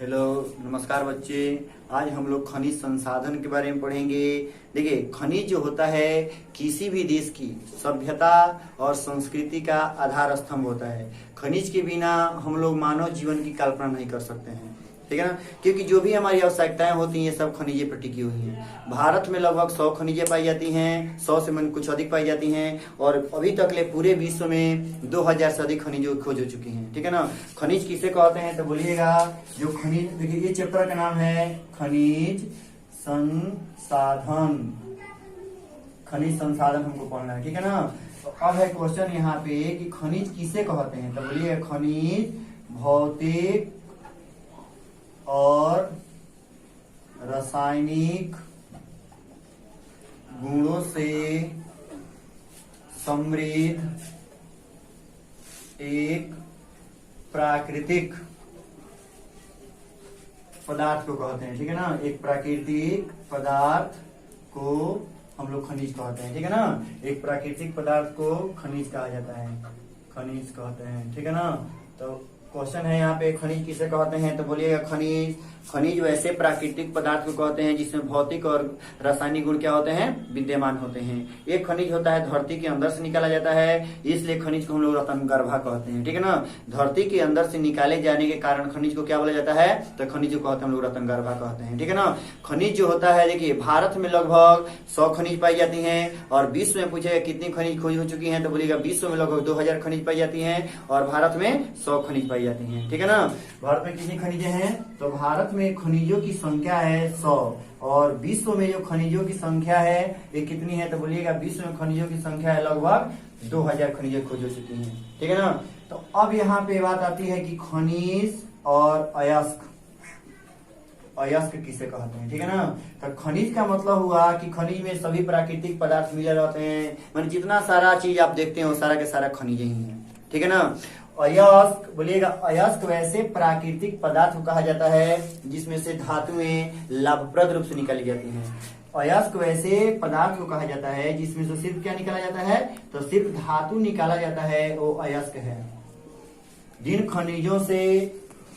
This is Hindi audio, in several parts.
हेलो, नमस्कार बच्चे। आज हम लोग खनिज संसाधन के बारे में पढ़ेंगे। देखिए, खनिज जो होता है किसी भी देश की सभ्यता और संस्कृति का आधार स्तंभ होता है। खनिज के बिना हम लोग मानव जीवन की कल्पना नहीं कर सकते हैं, ठीक है ना। क्योंकि जो भी हमारी आवश्यकताएं होती हैं सब खनिजे पर टिकी हुई हैं। भारत में लगभग 100 खनिजें पाई जाती हैं, 100 से मन कुछ अधिक पाई जाती हैं, और अभी तक ले पूरे विश्व में 2000 से अधिक खनिजों की खोज हो चुकी हैं, ठीक है ना। खनिज किसे कहते हैं तो बोलिएगा, जो खनिज, देखिए ये चैप्टर का नाम है खनिज संसाधन। खनिज संसाधन हमको पढ़ना है, ठीक है ना। तो अब है क्वेश्चन यहाँ पे कि खनिज किसे कहते हैं, तो बोलिए खनिज भौतिक और रासायनिक गुणों से समृद्ध एक प्राकृतिक पदार्थ को कहते हैं, ठीक है ना। एक प्राकृतिक पदार्थ को हम लोग खनिज कहते हैं, ठीक है ना। एक प्राकृतिक पदार्थ को खनिज कहा जाता है, खनिज कहते हैं, ठीक है ना। तो क्वेश्चन है यहाँ पे, खनिज किसे कहते हैं तो बोलिएगा खनिज खनिज वैसे प्राकृतिक पदार्थ को कहते हैं जिसमें भौतिक और रासायनिक गुण क्या होते हैं, विद्यमान होते हैं। एक खनिज होता है धरती के अंदर से निकाला जाता है, इसलिए खनिज को हम लोग रत्नगर्भा कहते हैं, ठीक है ना। धरती के अंदर से निकाले जाने के कारण खनिज को क्या बोला जाता है तो खनिज को कहते हैं हम लोग रत्नगर्भा कहते हैं, ठीक है ना। खनिज जो होता है, देखिए भारत में लगभग 100 खनिज पाई जाती हैं, और विश्व में पूछेगा कितनी खनिज खोज हो चुकी है तो बोलिएगा विश्व में लगभग 2000 खनिज पाई जाती है, और भारत में 100 खनिज पाई जाती है, ठीक है ना। भारत में कितनी खनिजें हैं तो भारत में खनिजों की संख्या है 100, और विश्व में जो खनिजों की संख्या है ये कितनी है तो बोलिएगा विश्व में खनिजों की संख्या है लगभग 2000 खनिजें खोज हो चुकी हैं, ठीक है ना। तो अब यहाँ पे बात आती है कि खनिज और अयस्क, अयस्क किसे कहते हैं, ठीक है ना। तो खनिज का मतलब हुआ कि खनिज में सभी प्राकृतिक पदार्थ मिले रहते हैं, मतलब जितना सारा चीज आप देखते हैं वो सारा के सारा खनिज ही है, ठीक है ना। अयस्क बोलिएगा, अयस्क वैसे प्राकृतिक पदार्थ को कहा जाता है जिसमें से धातुएं लाभप्रद रूप से निकाली जाती हैं। अयस्क वैसे पदार्थ को कहा जाता है जिसमें से सिर्फ क्या निकाला जाता है तो सिर्फ धातु निकाला जाता है, वो अयस्क है।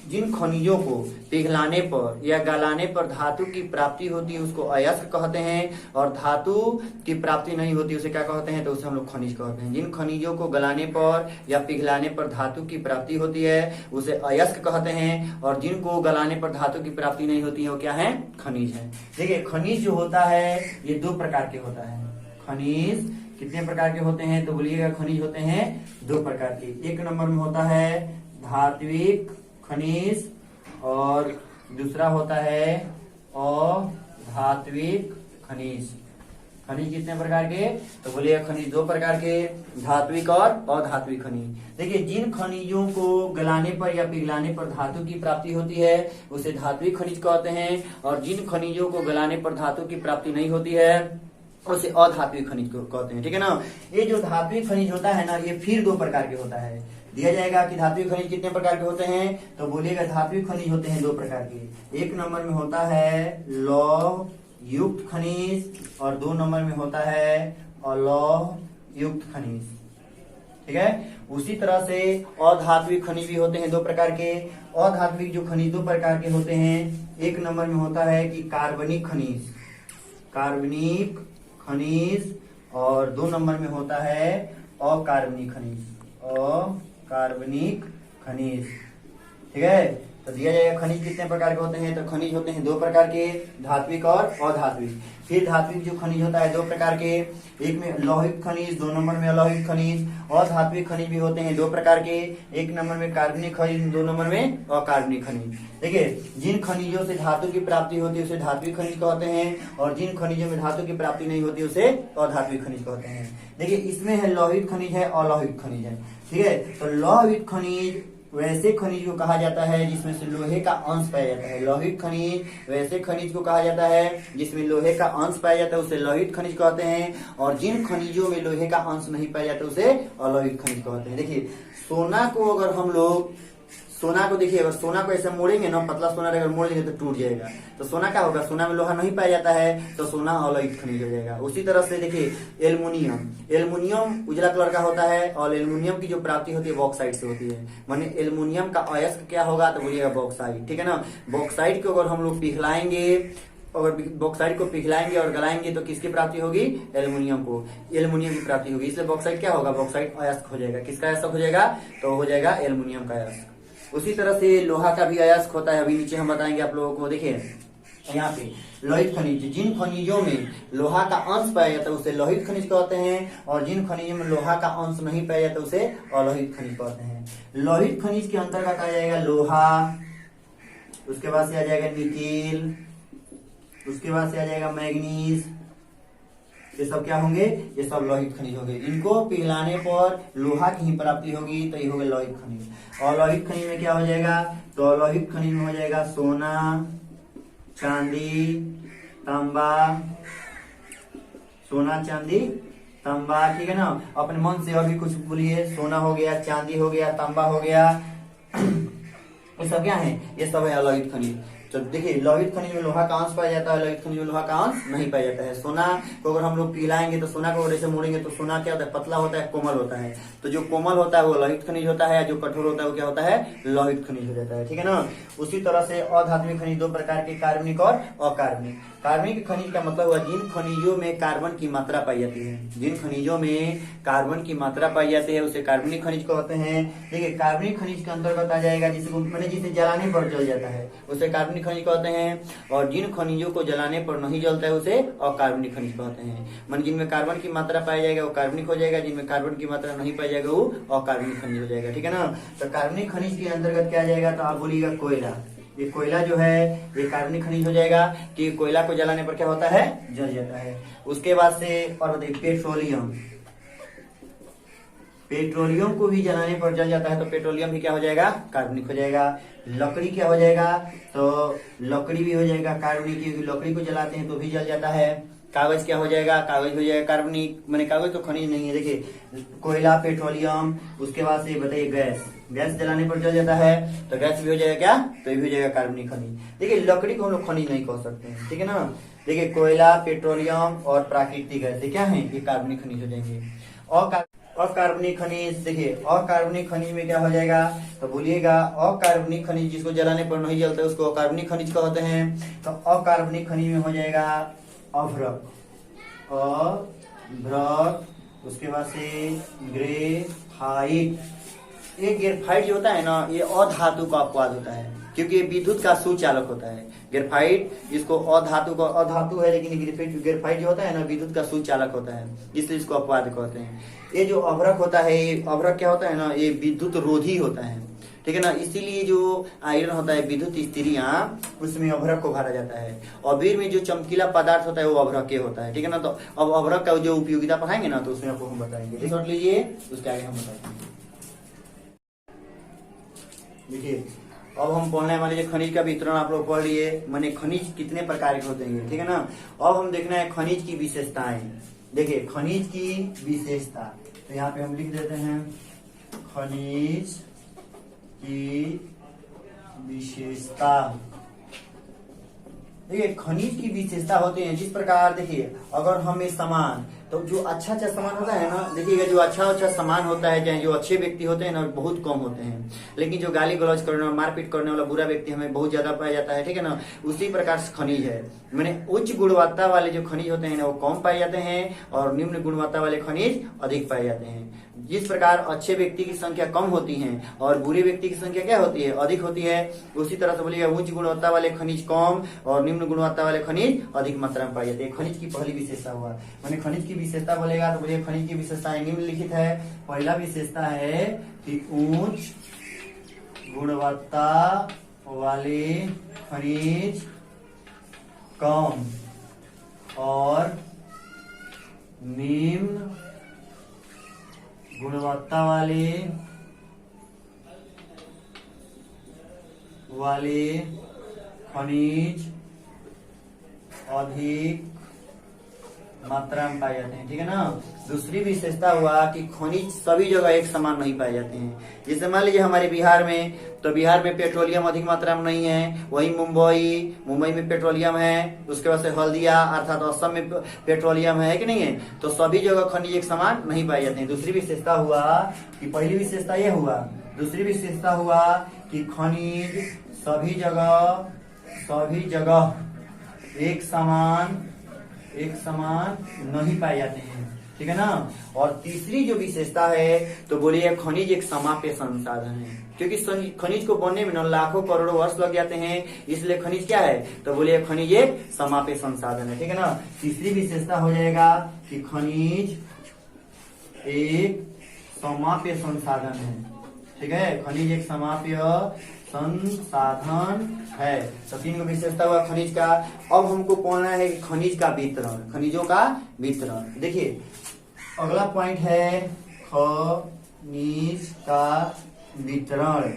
जिन खनिजों को पिघलाने पर या गलाने पर धातु की प्राप्ति होती है उसको अयस्क कहते हैं, और धातु की प्राप्ति नहीं होती उसे क्या कहते हैं तो उसे हम लोग खनिज कहते हैं। जिन खनिजों को गलाने पर या पिघलाने पर धातु की प्राप्ति होती है उसे अयस्क कहते हैं, और जिनको गलाने पर धातु की प्राप्ति नहीं होती है वो क्या है, खनिज है। देखिए खनिज जो होता है ये 2 प्रकार के होता है। खनिज कितने प्रकार के होते हैं तो बोलिएगा खनिज होते हैं 2 प्रकार के। एक नंबर में होता है धात्विक खनिज, और दूसरा होता है अधात्विक खनिज। खनिज कितने प्रकार के तो बोलिए खनिज 2 प्रकार के, धात्विक और अधात्विक खनिज। देखिए जिन खनिजों को गलाने पर या पिघलाने पर धातु की प्राप्ति होती है उसे धात्विक खनिज कहते हैं, और जिन खनिजों को गलाने पर धातु की प्राप्ति नहीं होती है उसे अधात्विक खनिज को कहते हैं, ठीक है ना। ये जो धात्विक खनिज होता है ना ये फिर 2 प्रकार के होता है। दिया जाएगा कि धात्विक खनिज कितने प्रकार के होते हैं तो बोलिएगा धात्विक खनिज होते हैं 2 प्रकार के। एक नंबर में होता है लौह युक्त खनिज, और 2 नंबर में होता है अलौह युक्त खनिज, ठीक है। उसी तरह से अधात्विक खनिज भी होते हैं 2 प्रकार के। अधात्विक जो खनिज 2 प्रकार के होते हैं, एक नंबर में होता है कि कार्बनिक खनिज, कार्बनिक खनिज, और 2 नंबर में होता है अकार्बनिक खनिज, अकार्बनिक खनिज, ठीक है। तो दिया जाएगा खनिज कितने प्रकार के होते हैं तो खनिज होते हैं 2 प्रकार के, धात्विक और अधात्विक। फिर धात्विक जो खनिज होता है 2 प्रकार के, एक में लौहिक खनिज, 2 नंबर में अलौहिक खनिज। अधात्विक खनिज भी होते हैं 2 प्रकार के, एक नंबर में कार्बनिक खनिज, 2 नंबर में अकार्बनिक खनिज। देखिए जिन खनिजों से धातु की प्राप्ति होती है उसे धात्विक खनिज कहते हैं, और जिन खनिजों में धातु की प्राप्ति नहीं होती उसे अधात्विक खनिज कहते हैं। देखिए इसमें है लौहिक खनिज है, अलौहिक खनिज है, ठीक है। तो लौहिक खनिज वैसे खनिज को कहा जाता है जिसमें से लोहे का अंश पाया जाता है। लौहिक खनिज वैसे खनिज को कहा जाता है जिसमें लोहे का अंश पाया जाता है उसे लौहिक खनिज कहते हैं, और जिन खनिजों में लोहे का अंश नहीं पाया जाता उसे अलौहिक खनिज कहते हैं। देखिए सोना को अगर हम लोग सोना को देखिए, अगर सोना को ऐसे मोड़ेंगे ना, पतला सोना अगर मोड़ लेंगे तो टूट जाएगा। तो सोना क्या होगा, सोना में लोहा नहीं पाया जाता है तो सोना अलोहित खनिज हो जाएगा। उसी तरह से देखिए एल्युमिनियम, एल्युमिनियम उजला कलर का होता है और एल्युमिनियम की जो प्राप्ति होती है बॉक्साइट से होती है। माने एल्युमिनियम का अयस्क क्या होगा तो बोलिएगा बॉक्साइट, ठीक है ना। बॉक्साइट को अगर हम लोग पिघलाएंगे, अगर बॉक्साइट को पिघलाएंगे और गलाएंगे तो किसकी प्राप्ति होगी, एल्युमिनियम को, एल्युमिनियम की प्राप्ति होगी। इसलिए बॉक्साइट क्या होगा, बॉक्साइट अयस्क हो जाएगा। किसका अयस्क हो जाएगा, तो हो जाएगा एल्युमिनियम का अयस्क। उसी तरह से लोहा का भी अयस्क होता है, अभी नीचे हम बताएंगे आप लोगों को। देखिए यहाँ पे लोहित खनिज, जिन खनिजों में लोहा का अंश पाया जाता है उसे लोहित खनिज कहते हैं, और जिन खनिजों में लोहा का अंश नहीं पाया जाता उसे अलोहित खनिज कहते हैं। लोहित खनिज के अंतर्गत आ जाएगा लोहा, उसके बाद से आ जाएगा निकेल, उसके बाद से आ जाएगा मैग्नीज। ये सब क्या होंगे, ये सब लोहित खनिज होंगे। इनको पिघलाने पर लोहा की ही प्राप्ति होगी तो ये होगा लोहित खनिज। और लोहित खनिज में क्या हो जाएगा, तो लोहित खनिज में हो जाएगा सोना, चांदी, तांबा, सोना, चांदी, तांबा, ठीक है ना। अपने मन से और भी कुछ बोलिए, सोना हो गया, चांदी हो गया, तांबा हो गया, ये सब क्या है, ये सब है अलोहित खनिज। तो देखिए लोहित खनिज में लोहा का अंश पाया जाता है, लोहित खनिज में लोहा का अंश नहीं पाया जाता है। सोना को अगर हम लोग पिघलाएंगे तो सोना को ऐसे मोड़ेंगे तो सोना क्या होता है, पतला होता है, कोमल होता है। तो जो कोमल होता है वो लोहित खनिज होता है, जो कठोर होता है वो क्या होता है, लोहित खनिज हो जाता है, ठीक है ना। उसी तरह से अधात्मिक खनिज दो प्रकार के, कार्बनिक और अकार्बनिक। कार्बनिक खनिज का मतलब हुआ जिन खनिजों में कार्बन की मात्रा पाई जाती है, जिन खनिजों में कार्बन की मात्रा पाई जाती है उसे कार्बनिक खनिज कहते हैं। देखिए कार्बनिक खनिज के अंतर्गत आ जाएगा जिसको मैंने जिसे जलाने पर जल जाता है उसे कार्बनिक खनिज कहते हैं, और जिन खनिजों को जलाने पर नहीं जलता है उसे अकार्बनिक खनिज कहते हैं। मान जिनमें कार्बन की मात्रा पाया जाएगा वो कार्बनिक हो जाएगा, जिनमें कार्बन की मात्रा नहीं पाई जाएगा वो अकार्बनिक खनिज हो जाएगा, ठीक है ना। तो कार्बनिक खनिज के अंतर्गत क्या आ जाएगा, तो आप बोलिएगा कोयला। ये कोयला जो है ये कार्बनिक खनिज हो जाएगा कि कोयला को जलाने पर क्या होता है, जल जाता है। उसके बाद से और बताइए पेट्रोलियम, पेट्रोलियम को भी जलाने पर जल जाता है तो पेट्रोलियम भी क्या हो जाएगा, कार्बनिक हो जाएगा। लकड़ी क्या हो जाएगा, तो लकड़ी भी हो जाएगा कार्बनिक, क्योंकि लकड़ी को जलाते हैं तो भी जल जाता है। कागज क्या हो जाएगा, कागज हो जाएगा कार्बनिक, मैंने कागज तो खनिज नहीं है। देखिए कोयला, पेट्रोलियम, उसके बाद से बताइए गैस, गैस जलाने पर जल जाता है तो गैस भी हो जाएगा क्या, तो ये भी हो जाएगा कार्बनिक खनिज। देखिए लकड़ी को हम लोग खनिज नहीं कह सकते हैं, ठीक है ना। देखिए कोयला, पेट्रोलियम और प्राकृतिक गैस ये क्या है, ये कार्बनिक खनिज हो जाएंगे। और अकार्बनिक खनिज, देखिए अकार्बनिक खनिज में क्या हो जाएगा, तो बोलिएगा अकार्बनिक खनिज जिसको जलाने पर नहीं जलता है उसको अकार्बनिक खनिज कहते हैं। तो अकार्बनिक खनिज में हो जाएगा अभ्रक, अभ्रक, उसके बाद से ग्रेफाइट। ये ग्रेफाइट जो होता है ना ये अधातु का अपवाद होता है क्योंकि ये विद्युत का सुचालक होता है। ग्रेफाइट जिसको अधातु का, अधातु है लेकिन ग्रेफाइट जो होता है ना विद्युत का सुचालक होता है, इसलिए इसको अपवाद कहते हैं। ये जो अभ्रक होता है, ये अभ्रक क्या होता है ना, ये विद्युत रोधी होता है, ठीक है ना। इसीलिए जो आयरन होता है विद्युत स्त्रियां उसमें अभ्रक को भरा जाता है। अबीर में जो चमकीला पदार्थ होता है वो अभ्रक के होता है, ठीक है ना। तो अब अभ्रक का जो उपयोगिता पढ़ाएंगे ना तो उसमें आपको हम बताएंगे, नोट लीजिए, उसके आगे हम बताएंगे। देखिए अब हम पढ़ने वाले खनिज का वितरण आप लोग पढ़ लिए, माने खनिज कितने प्रकार के होते हैं, ठीक है ना। अब हम देखना है खनिज की विशेषताएं। देखिए खनिज की विशेषता, तो यहाँ पे हम लिख देते हैं खनिज की विशेषता। देखिए खनिज की विशेषता होती है जिस प्रकार, देखिए अगर हमें सामान, तो जो अच्छा सामान होता है ना, देखिएगा जो अच्छा सामान होता है, चाहे जो अच्छे व्यक्ति होते हैं ना बहुत कम होते हैं, लेकिन जो गाली गलौज करने वाला, मारपीट करने वाला बुरा व्यक्ति हमें बहुत ज्यादा पाया जाता है, ठीक है ना। उसी प्रकार से खनिज है, मैंने उच्च गुणवत्ता वाले जो खनिज होते हैं ना वो कम पाए जाते हैं और निम्न गुणवत्ता वाले खनिज अधिक पाए जाते हैं। जिस प्रकार अच्छे व्यक्ति की संख्या कम होती है और बुरे व्यक्ति की संख्या क्या होती है, अधिक होती है, उसी तरह से बोलिएगा उच्च गुणवत्ता वाले खनिज कम और निम्न गुणवत्ता वाले खनिज अधिक मात्रा में पाए जाते हैं। खनिज की पहली विशेषता हुआ, मैंने खनिज की विशेषता बोलेगा तो बोलिए खनिज की विशेषताएं निम्नलिखित है। पहला विशेषता है कि उच्च गुणवत्ता वाले खनिज कम और निम्न गुणवत्ता वाले खनिज अधिक मात्रा में पाए जाते हैं, ठीक है ना। दूसरी विशेषता हुआ कि खनिज सभी जगह एक समान नहीं पाए जाते हैं। जैसे मान लीजिए हमारे बिहार में, तो बिहार में पेट्रोलियम अधिक मात्रा में नहीं है, वही मुंबई में पेट्रोलियम है, उसके बाद से हल्दिया अर्थात असम में पेट्रोलियम है कि नहीं है। तो सभी जगह खनिज एक समान नहीं पाए जाते हैं। दूसरी विशेषता हुआ कि पहली विशेषता ये हुआ, दूसरी विशेषता हुआ कि खनिज सभी जगह एक समान नहीं पाए जाते हैं, ठीक है ना। और तीसरी जो विशेषता है तो बोलिए खनिज एक समाप्य संसाधन है, क्योंकि खनिज को बनने में लाखों करोड़ों वर्ष लग जाते हैं, इसलिए खनिज क्या है तो बोलिए खनिज एक समाप्य संसाधन है, ठीक है ना। तीसरी विशेषता हो जाएगा कि खनिज एक समाप्य संसाधन है, ठीक है। खनिज एक समाप्य संसाधन है। तो 3 विशेषता हुआ खनिज का। अब हमको पढ़ना है खनिज का वितरण, खनिजों का वितरण। देखिए अगला पॉइंट है खनिज का वितरण।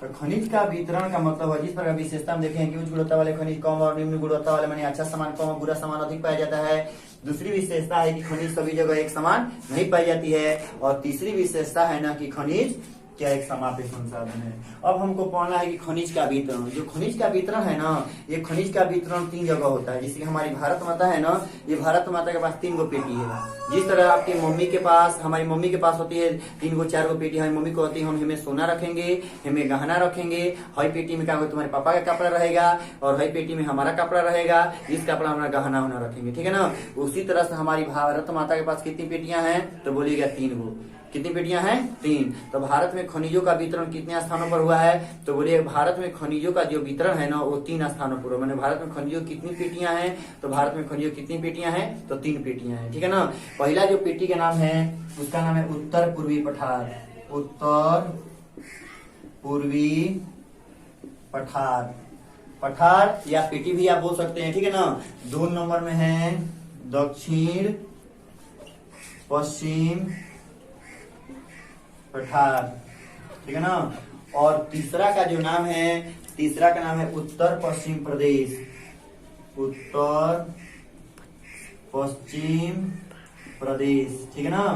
तो खनिज का वितरण का मतलब है, जिस प्रकार विशेषता में देखें कि उच्च गुणवत्ता वाले खनिज कम और निम्न गुणवत्ता वाले माने अच्छा सामान कम और बुरा सामान अधिक पाया जाता है। दूसरी विशेषता है कि खनिज सभी जगह एक समान नहीं पाई जाती है। और तीसरी विशेषता है ना कि खनिज क्या एक समाप्य संसाधन है। अब हमको पढ़ना है कि खनिज का वितरण। जो खनिज का वितरण है ना, ये खनिज का वितरण 3 जगह होता है। जैसे कि हमारी भारत माता है ना, ये भारत माता के पास 3 गो पेटी है। जिस तरह आपकी मम्मी के पास, हमारी मम्मी के पास होती है 3 गो 4 गो पेटी, हमारी मम्मी को होती है, हम हमें सोना रखेंगे, हमें गहना रखेंगे, हई पेटी में क्या होगा तुम्हारे पापा का कपड़ा रहेगा और हई पेटी में हमारा कपड़ा रहेगा, इस कपड़ा हमारा गहना होना रखेंगे, ठीक है ना। उसी तरह से हमारी भारत माता के पास कितनी पेटियां हैं तो बोलिएगा 3 गो। कितनी पेटियां हैं 3। तो भारत में खनिजों का वितरण कितने स्थानों पर हुआ है तो बोलिए भारत में खनिजों का जो वितरण है ना वो 3 स्थानों पर हुआ। मैंने भारत में खनिजों कितनी पेटियां हैं तो भारत में खनिजों कितनी पेटियां हैं तो 3 पेटियां हैं, ठीक है ना। पहला जो पेटी का नाम है उसका नाम है उत्तर पूर्वी पठार। उत्तर पूर्वी पठार, पठार या पेटी भी आप बोल सकते हैं, ठीक है ना। 2 नंबर में है दक्षिण पश्चिम पठार, ठीक है ना। और तीसरा का जो नाम है, तीसरा का नाम है उत्तर पश्चिम प्रदेश। उत्तर पश्चिम प्रदेश, ठीक है ना।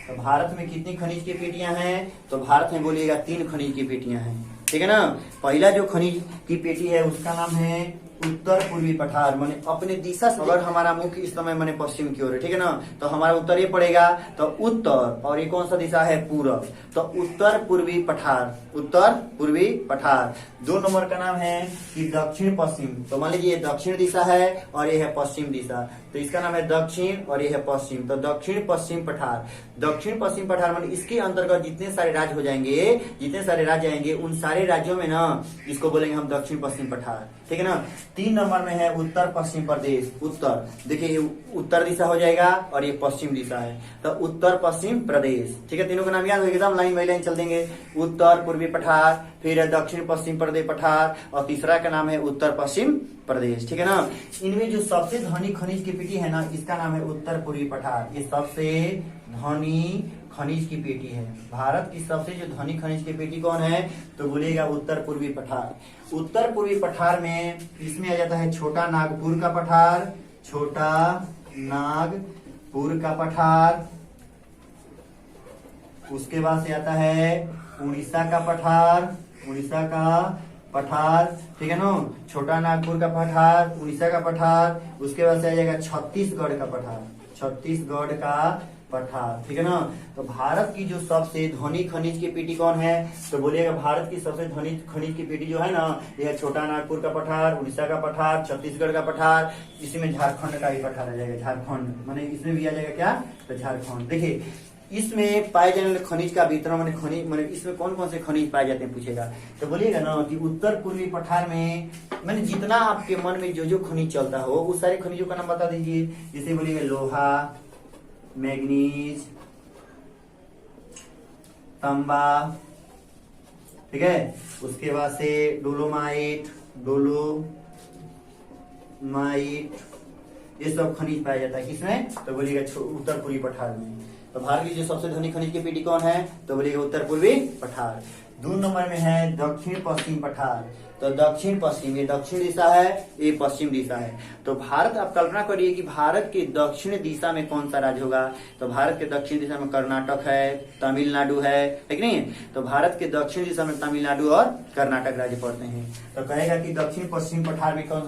तो भारत में कितनी खनिज की पेटियां हैं तो भारत में बोलिएगा 3 खनिज की पेटियां हैं, ठीक है ना। पहला जो खनिज की पेटी है उसका नाम है उत्तर पूर्वी पठार, माने अपने दिशा से अगर हमारा मुख इस समय माने पश्चिम की ओर है, ठीक है ना, तो हमारा उत्तर ये पड़ेगा तो उत्तर, और ये कौन सा दिशा है पूरब, तो उत्तर पूर्वी पठार। उत्तर पूर्वी पठार। 2 नंबर का नाम है कि दक्षिण पश्चिम। तो मान लीजिए दक्षिण दिशा है और ये है पश्चिम दिशा, तो इसका नाम है दक्षिण और ये है पश्चिम, तो दक्षिण पश्चिम पठार। दक्षिण पश्चिम पठार माने इसके अंतर्गत जितने सारे राज्य हो जाएंगे, जितने सारे राज्य आएंगे उन सारे राज्यों में ना इसको बोलेंगे हम दक्षिण पश्चिम पठार, ठीक है ना। 3 नंबर में है उत्तर पश्चिम प्रदेश। उत्तर देखिए ये उत्तर दिशा हो जाएगा और ये पश्चिम दिशा है, तो उत्तर पश्चिम प्रदेश, ठीक है। तीनों का नाम याद हो एकदम लाइन बाई लाइन चल देंगे। उत्तर पूर्वी पठार, फिर है दक्षिण पश्चिम प्रदेश पठार, और तीसरा का नाम है उत्तर पश्चिम प्रदेश, ठीक है ना। इनमें जो सबसे धनी खनिज की पेटी है ना इसका नाम है उत्तर पूर्वी पठार। ये सबसे धनी खनिज की पेटी है। भारत की सबसे जो धनी खनिज की पेटी कौन है तो बोलिएगा उत्तर पूर्वी पठार। उत्तर पूर्वी पठार में इसमें आ जाता है छोटा नागपुर का पठार, छोटा नागपुर का पठार, उसके बाद से आता है उड़ीसा का पठार, उड़ीसा का पठार, ठीक है ना। छोटा नागपुर का पठार, उड़ीसा का पठार, उसके बाद से आ जाएगा छत्तीसगढ़ का पठार, छत्तीसगढ़ का पठार, ठीक है ना। तो भारत की जो सबसे धनी खनिज की पेटी कौन है तो बोलिएगा भारत की सबसे धनी खनिज की पेटी जो है ना यह है छोटा नागपुर का पठार, उड़ीसा का पठार, छत्तीसगढ़ का पठार, इसी में झारखंड का भी पठार आ जाएगा। झारखंड माने इसमें भी आ जाएगा क्या तो झारखंड। देखिए इसमें पाए जाने वाले खनिज का वितरण माने खनिज माने इसमें कौन कौन से खनिज पाए जाते हैं पूछेगा तो बोलिएगा ना कि उत्तर पूर्वी पठार में मैंने जितना आपके मन में जो जो खनिज चलता हो उस सारे खनिजों का नाम बता दीजिए। जैसे बोलिएगा लोहा, मैग्नीज, तांबा, ठीक है। उसके बाद से डोलोमाइट, ये सब खनिज पाया जाता है किसमें तो बोलिएगा उत्तर पूर्वी पठार में। तो भारत की जो सबसे धनी खनिज की पेटी कौन है तो बोलिएगा उत्तर पूर्वी पठार। 2 नंबर में है दक्षिण पश्चिम पठार। तो दक्षिण पश्चिम, ये दक्षिण दिशा है, ये पश्चिम दिशा है। तो भारत, आप कल्पना करिए कि भारत के दक्षिण दिशा में कौन सा राज्य होगा। तो भारत के दक्षिण दिशा में कर्नाटक है, तमिलनाडु है कि नहीं। तो भारत के दक्षिण दिशा में तमिलनाडु और कर्नाटक राज्य पड़ते हैं। तो कहेगा कि दक्षिण पश्चिम पठार में कौन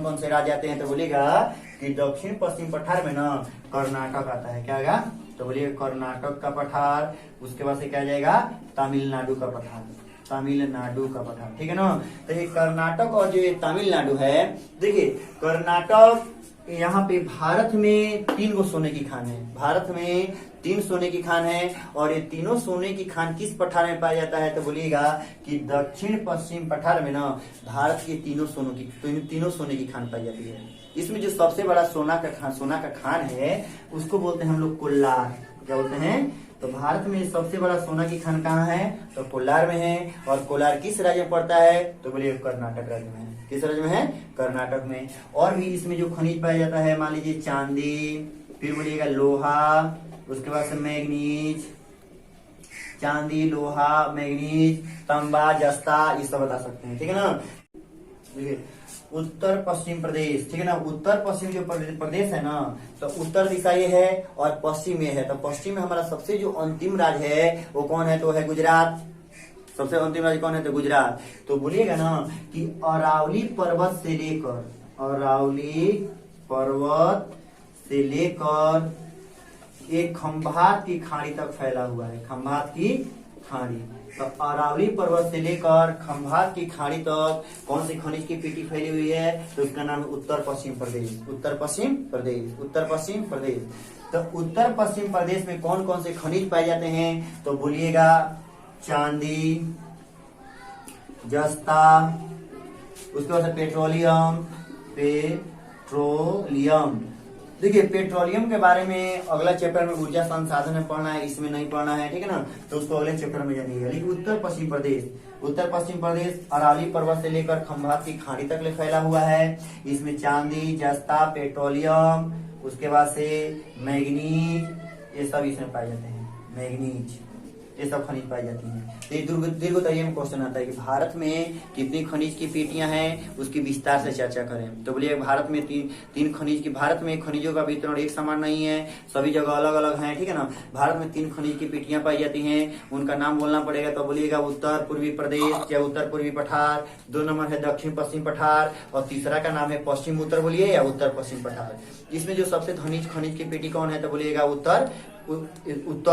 कौन से राज्य आते हैं। तो बोलेगा कि दक्षिण पश्चिम पठार में ना कर्नाटक आता है। क्या आएगा। तो बोलिए कर्नाटक का पठार, उसके बाद से क्या जाएगा तमिलनाडु का पठार, तमिलनाडु का पठार, ठीक है ना। तो ये कर्नाटक और जो ये तमिलनाडु है, देखिए कर्नाटक, यहाँ पे भारत में 3 गो सोने की खान है। भारत में 3 सोने की खान है और ये तीनों सोने की खान किस पठार में पाया जाता है। तो बोलिएगा कि दक्षिण पश्चिम पठार में ना भारत के तीनों सोने की खान पाई जाती है। इसमें जो सबसे बड़ा सोना का खान है उसको बोलते हैं हम लोग कोल्लार। क्या बोलते हैं। तो भारत में सबसे बड़ा सोना की खान कहाँ है। तो कोलार में है। और कोलार किस राज्य में पड़ता है। तो बोलिए कर्नाटक राज्य में है। किस राज्य में है। कर्नाटक में। और भी इसमें जो खनिज पाया जाता है, मान लीजिए चांदी, फिर बोलिएगा लोहा, उसके बाद से मैग्नीज, चांदी, लोहा, मैग्नीज, तांबा, जस्ता, ये सब बता सकते हैं, ठीक है ना। देखिए उत्तर पश्चिम प्रदेश, ठीक है ना। उत्तर पश्चिम जो प्रदेश है ना, तो उत्तर दिशा ये है और पश्चिम ये है। तो पश्चिम में हमारा सबसे जो अंतिम राज्य है वो कौन है। तो है गुजरात। सबसे अंतिम राज्य कौन है। तो गुजरात। तो बोलिएगा ना कि अरावली पर्वत से लेकर एक खंभात की खाड़ी तक फैला हुआ है। खंभात की खाड़ी। तो अरावली पर्वत से लेकर खंभात की खाड़ी तक कौन सी खनिज की पेटी फैली हुई है। तो इसका नाम है उत्तर पश्चिम प्रदेश। उत्तर पश्चिम प्रदेश। उत्तर पश्चिम प्रदेश। तो उत्तर पश्चिम प्रदेश में कौन कौन से खनिज पाए जाते हैं। तो बोलिएगा चांदी, जस्ता, उसके बाद पेट्रोलियम। देखिए पेट्रोलियम के बारे में अगला चैप्टर में ऊर्जा संसाधन में पढ़ना है, इसमें नहीं पढ़ना है, ठीक है ना। तो उसको अगले चैप्टर में जानिएगा। लेकिन उत्तर पश्चिम प्रदेश अरावली पर्वत से लेकर खंभात की खाड़ी तक ले फैला हुआ है। इसमें चांदी, जस्ता, पेट्रोलियम, उसके बाद से मैग्नीज, ये सब इसमें पाए जाते हैं। मैग्नीज, ये सब खनिज पाई जाती हैं। तो ये दीर्घोत्तरीय में क्वेश्चन आता है कि भारत में कितनी खनिज की पेटियां हैं, उसकी विस्तार से चर्चा करें। तो बोलिए भारत में तीन खनिज की, भारत में खनिजों का वितरण एक समान नहीं है, सभी जगह अलग अलग है, ठीक है ना। भारत में 3 खनिज की पेटियां पाई जाती हैं, उनका नाम बोलना पड़ेगा। तो बोलिएगा उत्तर पूर्वी प्रदेश या उत्तर पूर्वी पठार, 2 नंबर है दक्षिण पश्चिम पठार, और तीसरा का नाम है पश्चिम उत्तर बोलिए या उत्तर पश्चिम पठार। इसमें जो सबसे खनिज की पेटी कौन है। तो बोलिएगा उत्तर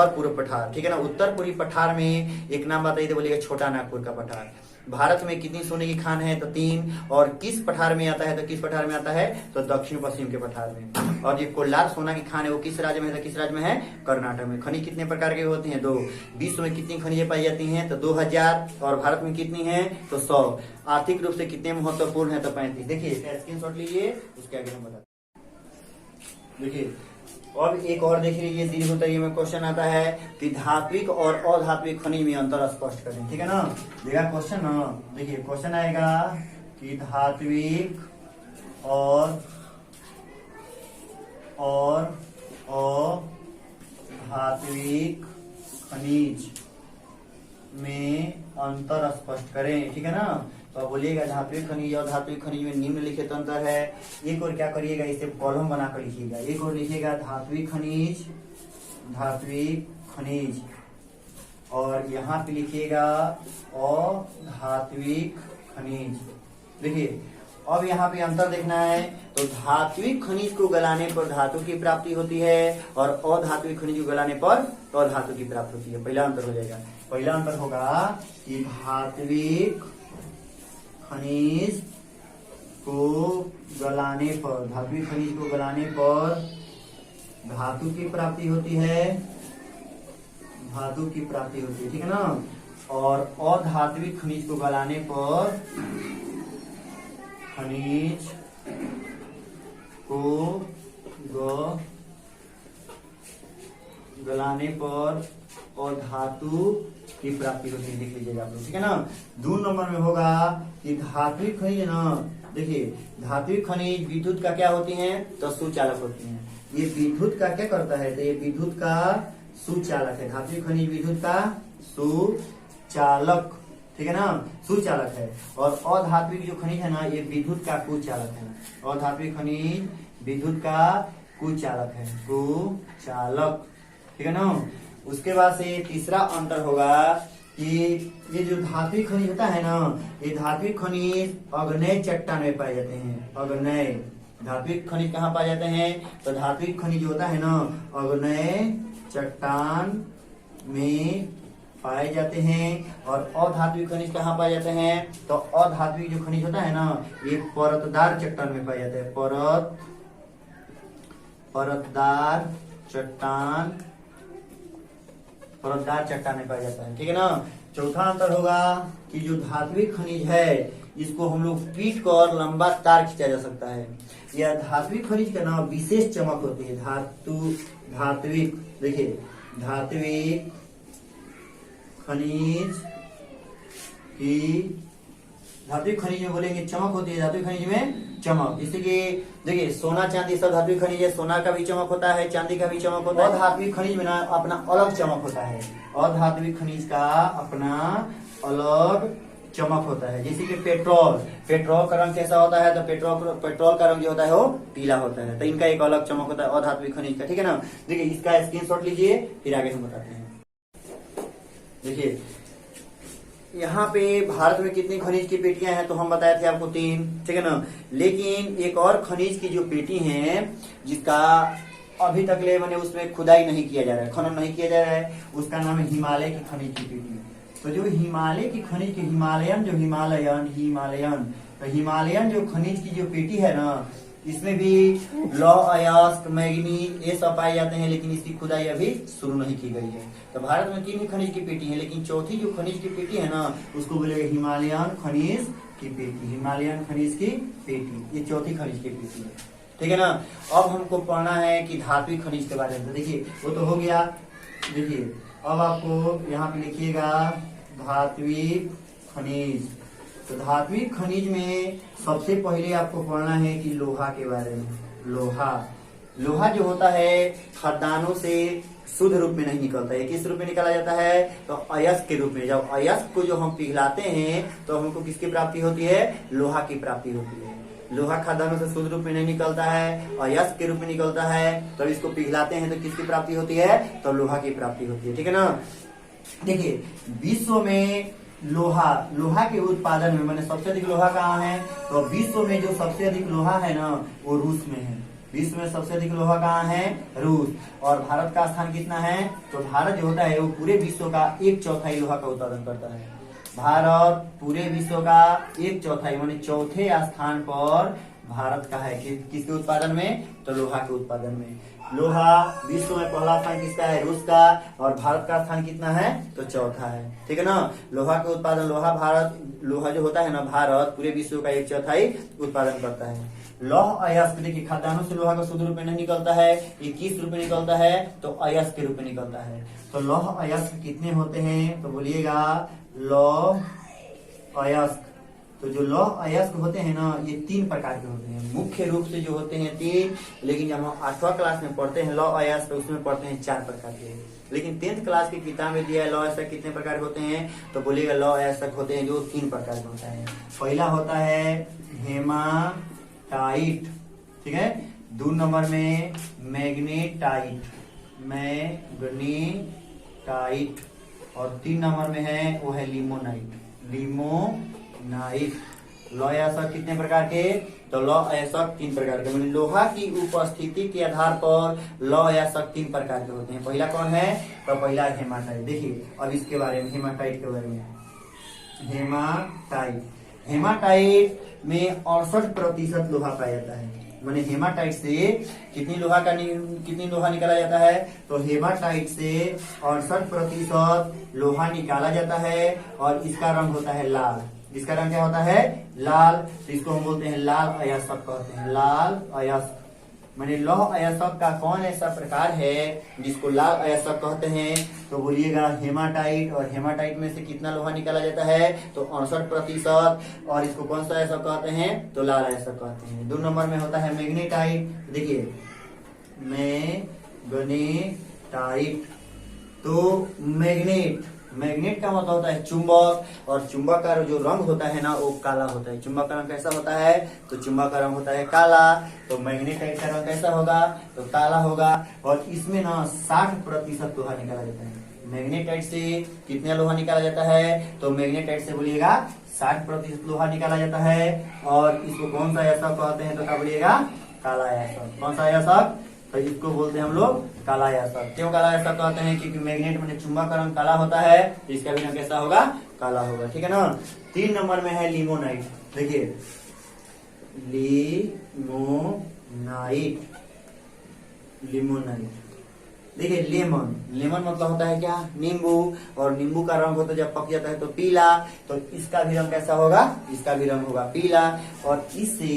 पूर्व पठार, ठीक है ना। उत्तर पूर्वी पठार में एक नाम बताइए। तो बोलिएगा छोटा नागपुर का पठार। भारत में कितनी सोने की खान है। तो 3। और किस पठार में आता है। तो किस पठार में आता है। तो दक्षिण पश्चिम के पठार में। और ये कोल्लार सोना की खान है वो किस राज्य में है। तो किस राज्य में है। कर्नाटक में। खनिज कितने प्रकार के होते हैं। 2। विश्व में कितनी खनिजें पाई जाती हैं। तो 2000। और भारत में कितनी है। तो 100। आर्थिक रूप से कितने महत्वपूर्ण है। तो 35। देखिए स्क्रीनशॉट लीजिए, उसके आगे हम बता। देखिए अब एक और देख लीजिए, दीर्घोत्तरीय में क्वेश्चन आता है कि धात्विक और अधात्विक खनिज में अंतर स्पष्ट करें, ठीक है ना। देखा क्वेश्चन ना, देखिए क्वेश्चन आएगा कि धात्विक और अधात्विक खनिज में अंतर स्पष्ट करें, ठीक है ना। तो बोलिएगा धात्विक खनिज और धात्विक खनिज में निम्नलिखित अंतर है। एक और क्या करिएगा, इसे कॉलम बनाकर लिखिएगा। एक और लिखिएगा धात्विक खनिज, और यहाँ पे लिखिएगा अधात्विक खनिज। देखिए अब यहाँ पे अंतर देखना है। तो धात्विक खनिज को गलाने पर धातु की प्राप्ति होती है और अधात्विक खनिज को गलाने पर अधातु की प्राप्ति होती है। पहला अंतर हो जाएगा। पहला अंतर होगा कि धात्विक खनिज को गलाने पर धातु की प्राप्ति होती है, ठीक है ना। और अधात्विक खनिज को गलाने पर और धातु की प्राप्ति होती है। लिख लीजिएगा आप लोग, ठीक है ना। 2 नंबर में होगा कि धात्विक खनिज ना, देखिए धात्विक खनिज विद्युत का क्या होती हैं। तो सुचालक होती हैं। ये विद्युत का क्या करता है। तो ये विद्युत का सुचालक है। धात्विक खनिज विद्युत का सुचालक, ठीक है ना, सुचालक है। और अधात्विक जो खनिज है ना, ये विद्युत का कुचालक है। अधात्विक खनिज विद्युत का कुचालक है, कुचालक, ठीक है ना। उसके बाद से तीसरा अंतर होगा कि ये जो धात्विक खनिज होता है ना, ये धात्विक खनिज अग्नेय चट्टान में पाए जाते हैं। अग्नेय धात्विक खनिज कहाँ पाए जाते हैं? तो धात्विक खनिज होता है ना, अग्नेय चट्टान में पाए जाते हैं। और अधात्विक खनिज कहाँ पाए जाते हैं? तो अधात्विक जो खनिज होता है ना, ये परतदार चट्टान में पाए जाते हैं। परतदार चट्टान में पाया जाता है, ठीक है ना। चौथा अंतर होगा कि जो धात्विक खनिज है, इसको हम लोग पीट कर लंबा तार खींचा जा सकता है। यह धात्विक खनिज का नाम विशेष चमक होती है। धात्विक, देखिए, धात्विक खनिज में बोलेंगे चमक होती है। धात्विक खनिज में चमक, जैसे कि देखिए सोना चांदी सब धात्विक खनिज है। सोना का भी चमक होता है, चांदी का भी चमक होता है। अधात्विक खनिज में ना अपना अलग चमक होता है। अधात्विक खनिज का अपना अलग चमक होता है। जैसे कि पेट्रोल का रंग कैसा होता है? तो पेट्रोल का रंग जो होता है वो पीला होता है। तो इनका एक अलग चमक होता है अधात्विक खनिज का, ठीक है ना। देखिए इसका स्क्रीनशॉट लीजिए, फिर आगे हम बताते हैं। देखिए यहाँ पे भारत में कितनी खनिज की पेटियां हैं? तो हम बताए थे आपको 3, ठीक है ना। लेकिन एक और खनिज की जो पेटी है, जिसका अभी तक ले मैंने उसमें खुदाई नहीं किया जा रहा है, खनन नहीं किया जा रहा है, उसका नाम है हिमालय की खनिज की पेटी। तो जो हिमालय की खनिज की हिमालयन जो खनिज की जो पेटी है ना, इसमें भी लौह अयस्क, मैग्नीज ये सब पाए जाते हैं। लेकिन इसकी खुदाई अभी शुरू नहीं की गई है। तो भारत में 3 खनिज की पेटी है, लेकिन चौथी जो खनिज की पेटी है ना, उसको बोलेगा हिमालयन खनिज की पेटी। हिमालयन खनिज की पेटी, ये चौथी खनिज की पेटी है, ठीक है ना। अब हमको पढ़ना है कि धात्विक खनिज के बारे में। देखिए वो तो हो गया। देखिए अब आपको यहाँ पे लिखिएगा धात्विक खनिज। तो धात्विक खनिज में सबसे पहले आपको पढ़ना है कि लोहा के बारे में। लोहा जो होता है खदानों से शुद्ध रूप में नहीं निकलता है। किस रूप में निकाला जाता है? तो अयस्क के रूप में। जब अयस्क को जो हम पिघलाते हैं तो हमको किसकी प्राप्ति होती है? लोहा की प्राप्ति होती है। लोहा खदानों से शुद्ध रूप में नहीं निकलता है, अयस्क के रूप में निकलता है। तो इसको पिघलाते हैं तो किसकी प्राप्ति होती है? तो लोहा की प्राप्ति होती है, ठीक है ना। देखिए विश्व में लोहा के उत्पादन में मैंने सबसे अधिक लोहा कहाँ है? तो विश्व में जो सबसे अधिक लोहा है ना, वो रूस में है। विश्व में सबसे अधिक लोहा कहाँ है? रूस। और भारत का स्थान कितना है? तो भारत जो होता है वो पूरे विश्व का 1/4 लोहा का उत्पादन करता है। भारत पूरे विश्व का 1/4 माने चौथे स्थान पर भारत का है। किसके उत्पादन में? तो लोहा के उत्पादन में। लोहा विश्व में पहला स्थान किसका है? रूस का। और भारत का स्थान कितना है? तो चौथा है, ठीक है ना। लोहा के उत्पादन, लोहा जो होता है ना, भारत पूरे विश्व का 1/4 उत्पादन करता है। लौह अयस्क, देखिए खदानों से लोहा का शुद्ध रूप में नहीं निकलता है। ये किस रूप में निकलता है? तो अयस्क के रूप में निकलता है। तो लौह अयस्क कितने होते हैं? तो बोलिएगा लौह अयस्क। तो जो लौह अयस्क होते हैं ना, ये 3 प्रकार के होते हैं। मुख्य रूप से जो होते हैं 3, लेकिन जब हम 8वां क्लास में पढ़ते हैं लौह अयस्क, उसमें पढ़ते हैं 4 प्रकार के। लेकिन 10th क्लास की किताब में दिया है लौह अयस्क कितने प्रकार के होते हैं? तो बोलिएगा लौह अयस्क होते हैं जो 3 प्रकार के होता है। पहला होता है हेमाटाइट, ठीक है। 2 नंबर में मैग्नेटाइट, और 3 नंबर में है वो है लिमोनाइट। लौह अयस्क कितने प्रकार के? तो लौह अयस्क 3 प्रकार के। मैंने लोहा की उपस्थिति के आधार पर लौह अयस्क 3 प्रकार के होते हैं। पहला कौन है? तो पहला हेमाटाइट। देखिए अब इसके बारे में, हेमाटाइट के बारे में। हेमाटाइट में 68% लोहा पाया जाता है। मैंने हेमाटाइट से कितनी लोहा निकाला जाता है? तो हेमाटाइट से 68% लोहा निकाला जाता है। और इसका रंग होता है लाल। इसका रंग क्या होता है? लाल। तो इसको हम बोलते हैं लाल अयस्क कहते हैं। लाल अयस्क मैंने लौह अयस्क का कौन ऐसा प्रकार है जिसको लाल अयस्क कहते हैं? तो बोलिएगा हेमाटाइट। और हेमाटाइट में से कितना लोहा निकाला जाता है? तो 68%। और इसको कौन सा अयस्क कहते हैं? तो लाल अयस्क कहते हैं। 2 नंबर में होता है मैग्नेटाइट। देखिए मैग्नेटाइट, तो मैग्नेट का मतलब होता है चुंबक, और चुंबक का जो रंग होता है ना वो काला होता है। चुंबक का रंग कैसा होता है? तो चुंबक का रंग होता है काला। तो मैग्नेटाइट का रंग कैसा होगा? तो काला होगा। और इसमें ना 60% लोहा निकाला जाता है। मैग्नेटाइट से कितना लोहा निकाला जाता है? तो मैग्नेटाइट से बोलिएगा 60% लोहा निकाला जाता है। और इसको कौन सा अयस्क कहते हैं? तो क्या बोलिएगा? काला अयस्क। कौन सा अयस्क? तो इसको बोलते हैं हम लोग काला अयस्क। क्यों काला अयस्क कहते हैं? क्योंकि मैग्नेट में चुंबक का रंग काला होता है, तो इसका भी रंग कैसा होगा? काला होगा। ठीक है ना। 3 नंबर में है लिमोनाइट। देखिए लिमोनाइट, लिमोनाइट। देखिए लेमन, लेमन मतलब होता है क्या? नींबू। और नींबू का रंग होता है जब पक जाता है तो पीला। तो इसका भी रंग कैसा होगा? इसका भी रंग होगा पीला। और इससे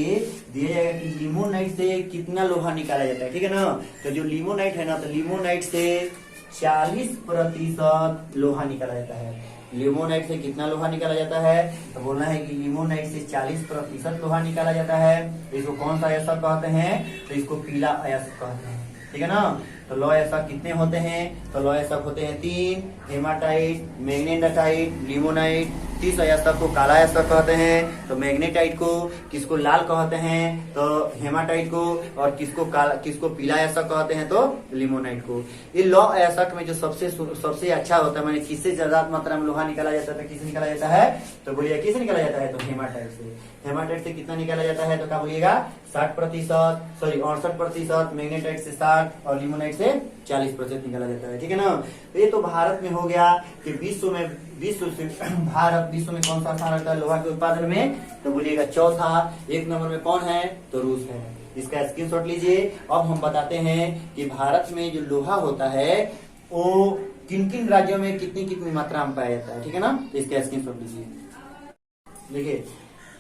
दिया जाएगा कि लिमोनाइट से कितना लोहा निकाला जाता है। ठीक है ना। तो जो लिमोनाइट है ना, तो लिमोनाइट से 40% लोहा निकाला जाता है। लिमोनाइट से कितना लोहा निकाला जाता है? तो बोलना है कि लिमोनाइट से 40% लोहा निकाला जाता है। इसको कौन सा अयस्क कहते हैं? तो इसको पीला अयस्क कहते हैं। ठीक है ना। तो लौह अयस्क कितने होते हैं? तो लौह अयस्क होते हैं 3, हेमाटाइट, मैग्नेटाइट, लिमोनाइट। 30 अयस्क को काला अयस्क कहते हैं। तो मैग्नेटाइट को किसको लाल कहते हैं? तो हेमाटाइट को। और किसको पीला अयस्क कहते हैं? तो लिमोनाइट को। ये लौह अयस्क में जो सबसे अच्छा होता है, मैंने किससे ज्यादा मात्रा में लोहा निकाला जाता है? किससे निकाला जाता है? तो बोलिए किससे निकाला जाता है? तो हेमाटाइट से। हेमाटाइट से कितना निकाला जाता है? तो क्या बोलिएगा? 68%, मैग्नेटाइट से 60 और लिमोनाइट से 40% निकाला जाता है। ठीक है ना। तो ये तो भारत में हो गया कि भारत विश्व में कौन सा स्थान रखता है लोहा के उत्पादन में? तो बोलिएगा चौथा। 1 नंबर में कौन है? तो रूस है। इसका स्क्रीनशॉट लीजिए। अब हम बताते हैं कि भारत में जो लोहा होता है वो किन किन राज्यों में कितनी कितनी मात्रा में पाया जाता है। ठीक है ना। इसका स्क्रीनशॉट लीजिए। देखिए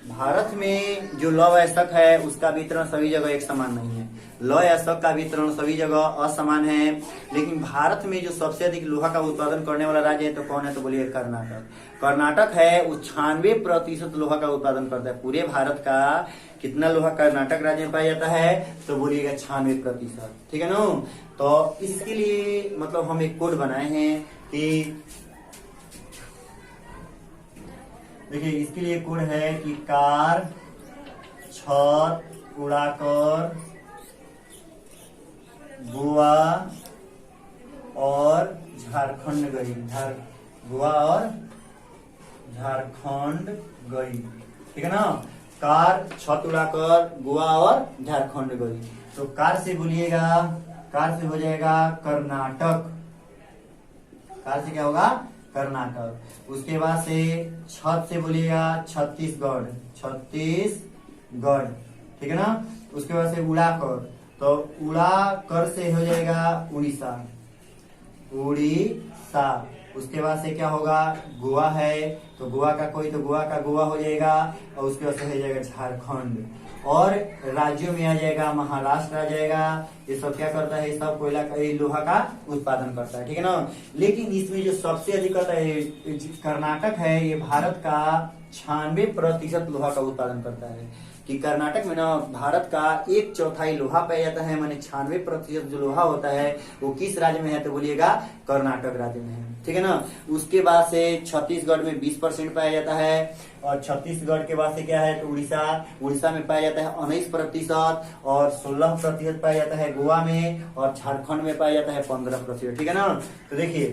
भारत में जो लौह अयस्क है उसका वितरण सभी जगह एक समान नहीं है। लौह अयस्क का वितरण सभी जगह असमान है। लेकिन भारत में जो सबसे अधिक लोहा का उत्पादन करने वाला राज्य है तो कौन है? तो बोलिए कर्नाटक। कर्नाटक है वो 96% लोहा का उत्पादन करता है। पूरे भारत का कितना लोहा कर्नाटक राज्य में पाया जाता है? तो बोलिएगा 96%। ठीक है ना। तो इसके लिए मतलब हम एक कोड बनाए हैं कि देखिए इसके लिए कोड है कि कार छत उड़ाकर गोवा और झारखंड गई। गोवा और झारखंड गई। ठीक है ना। कार छत उड़ाकर गोवा और झारखंड गई। तो कार से बोलिएगा, कार से हो जाएगा कर्नाटक। कार से क्या होगा? कर्नाटक। उसके बाद से छत से बोलिएगा छत्तीसगढ़। छत्तीसगढ़। ठीक है ना। उसके बाद से उड़ाकर, तो उड़ाकर से हो जाएगा उड़ीसा। उड़ीसा। उसके बाद से क्या होगा? गोवा है तो गोवा का कोई, तो गोवा का गोवा हो जाएगा। और उसके बाद से हो जाएगा झारखंड। और राज्यों में आ जाएगा महाराष्ट्र आ जाएगा। ये सब क्या करता है? सब कोयला का लोहा का उत्पादन करता है। ठीक है ना। लेकिन इसमें जो सबसे अधिक करता है कर्नाटक है। ये भारत का 96% लोहा का उत्पादन करता है। कि कर्नाटक में ना भारत का 1/4 लोहा पाया जाता है। माने 96% जो लोहा होता है वो किस राज्य में है? तो बोलिएगा कर्नाटक राज्य में है। ठीक है ना। उसके बाद से छत्तीसगढ़ में 20% पाया जाता है। और छत्तीसगढ़ के बाद से क्या है? तो उड़ीसा में पाया जाता है 19%। और 16% पाया जाता है गोवा में। और झारखंड में पाया जाता है 15%। ठीक है ना। तो देखिए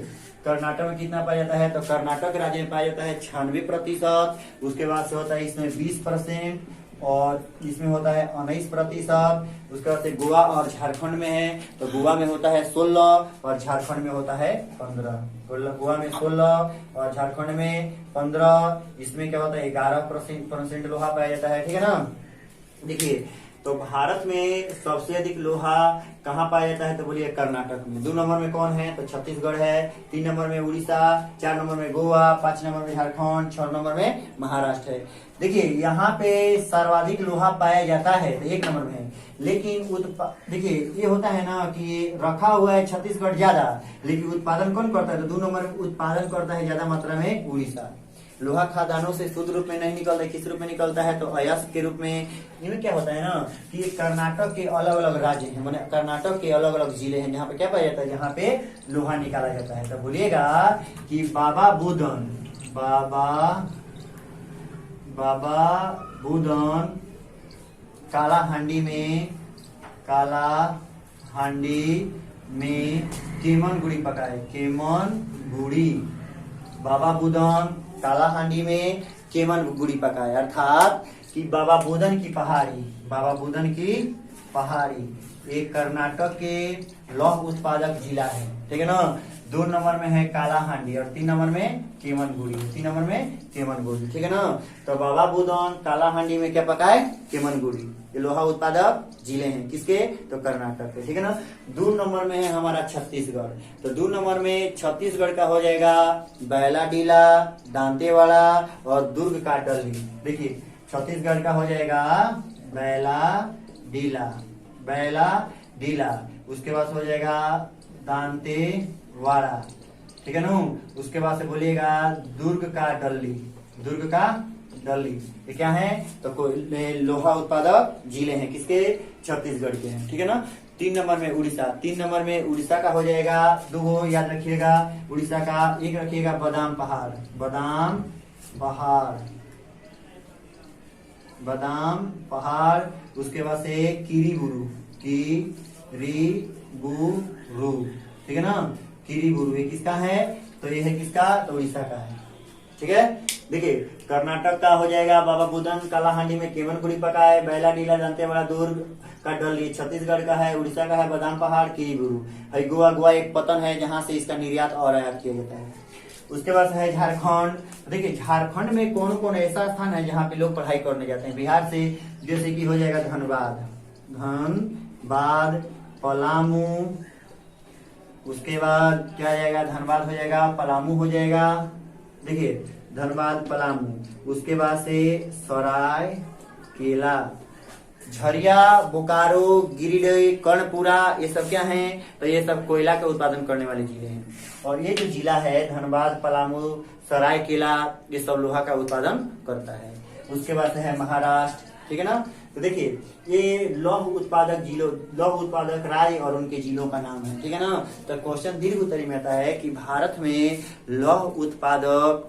कर्नाटक में कितना पाया जाता है? तो कर्नाटक राज्य में पाया जाता है 96%। उसके बाद से होता है इसमें 20%। और इसमें होता है 19%। उसके बाद से गोवा और झारखंड में है तो गोवा में होता है 16 और झारखंड में होता है 15। गोवा में 16 और झारखंड में 15। इसमें क्या होता है? 11% लोहा पाया जाता है। ठीक है ना। देखिए तो भारत में सबसे अधिक लोहा कहाँ पाया जाता है? तो बोलिए कर्नाटक में। 2 नंबर में कौन है? तो छत्तीसगढ़ है। 3 नंबर में उड़ीसा, 4 नंबर में गोवा, 5 नंबर में झारखंड, 6 नंबर में महाराष्ट्र है। देखिए यहाँ पे सर्वाधिक लोहा पाया जाता है तो 1 नंबर में है। लेकिन देखिए ये होता है ना कि रखा हुआ है छत्तीसगढ़ ज्यादा, लेकिन उत्पादन कौन करता है? तो 2 नंबर में उत्पादन करता है ज्यादा मात्रा में उड़ीसा। लोहा खादानों से शुद्ध रूप में नहीं निकलता, किस रूप में निकलता है? तो अयस्क के रूप में। इनमें क्या होता है ना कि कर्नाटक के अलग अलग राज्य हैं, माने कर्नाटक के अलग अलग जिले हैं जहाँ पे क्या पाया जाता है, जहाँ पे लोहा निकाला जाता है। तो बोलिएगा कि बाबा बुदन, बाबा बुदन कालाहांडी में केमन गुड़ी पकाए, केमन गुड़ी। बाबा बुदन कालाहांडी में केमन गुड़ी पकाए, अर्थात कि बाबा बुदन की पहाड़ी एक कर्नाटक के लौह उत्पादक जिला है, ठीक है ना। 2 नंबर में है कालाहांडी और 3 नंबर में केमनगुड़ी, 3 नंबर में केमनगुड़ी, ठीक है ना। तो बाबा बुदन कालाहांडी में क्या पकाए? केमनगुड़ी। ये लोहा उत्पादक जिले हैं, किसके? तो कर्नाटक के, ठीक है ना। 2 नंबर में है हमारा छत्तीसगढ़। तो 2 नंबर में छत्तीसगढ़ का हो जाएगा बैलाडीला, दांतेवाड़ा और दुर्ग का डल्ली। देखिए छत्तीसगढ़ का हो जाएगा बैलाडीला, उसके बाद हो जाएगा दांतेवाड़ा, ठीक है ना। उसके बाद से बोलिएगा दुर्ग का डल्ली। ये क्या है? तो लोहा उत्पादक जिले हैं, किसके? छत्तीसगढ़ के हैं, ठीक है ना। 3 नंबर में उड़ीसा। 3 नंबर में उड़ीसा का हो जाएगा 2 याद रखिएगा उड़ीसा का। एक रखिएगा बादाम पहाड़, उसके बाद से किरीबुरू, ठीक है ना। किरीबुरू ये किसका है? तो ये है किसका? तो उड़ीसा का है, ठीक है। देखिए कर्नाटक का हो जाएगा बाबा बुदन कालाहांडी में केमनगुड़ी पकाए, बैलाडीला दांतेवाड़ा दुर्ग का डल्ली। छत्तीसगढ़ का है, उड़ीसा का है बादाम पहाड़, किरीबुरू। गोवा एक पतन है जहां से इसका निर्यात और आयात किया जाता है। उसके बाद है झारखंड। देखिए झारखंड में कौन कौन ऐसा स्थान है जहाँ पे लोग पढ़ाई करने जाते हैं बिहार से? जैसे कि हो जाएगा धनबाद, पलामू, उसके बाद क्या आ जाएगा? धनबाद हो जाएगा, पलामू हो जाएगा। देखिए धनबाद, पलामू, उसके बाद से सरायकेला, झरिया, बोकारो, गिरिडीह, कर्णपुरा, ये सब क्या हैं? तो ये सब कोयला का उत्पादन करने वाले जिले हैं। और ये जो जिला है धनबाद, पलामू, सरायकेला, ये सब लोहा का उत्पादन करता है। उसके बाद से है महाराष्ट्र, ठीक है ना। तो देखिए ये लौह उत्पादक राज्य और उनके जिलों का नाम है, ठीक है ना। तो क्वेश्चन दीर्घ उत्तरी में आता है कि भारत में लौह उत्पादक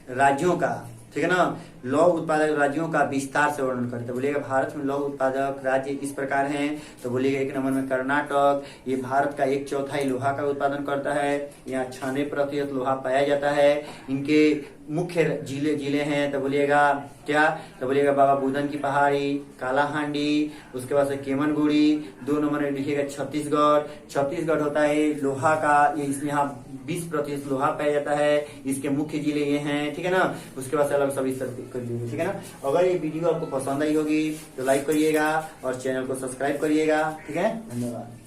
राज्यों का, ठीक है ना, लौह उत्पादक राज्यों का विस्तार से वर्णन करते। बोलिएगा भारत में लौह उत्पादक राज्य इस प्रकार हैं। तो बोलिएगा 1 नंबर में कर्नाटक, ये भारत का 1/4 लोहा का उत्पादन करता है, यहाँ 96% लोहा पाया जाता है। इनके मुख्य जिले हैं तो बोलिएगा क्या? तो बोलिएगा बाबा बुदन की पहाड़ी, कालाहांडी, उसके बाद से केमनगुड़ी। 2 नंबर में लिखिएगा छत्तीसगढ़ होता है लोहा का, इसमें यहाँ 20% लोहा पाया जाता है। इसके मुख्य जिले ये हैं, ठीक है ना। उसके बाद से अलग सभी कर लीजिए, ठीक है ना। अगर ये वीडियो आपको पसंद आई होगी तो लाइक करिएगा और चैनल को सब्सक्राइब करिएगा, ठीक है। धन्यवाद।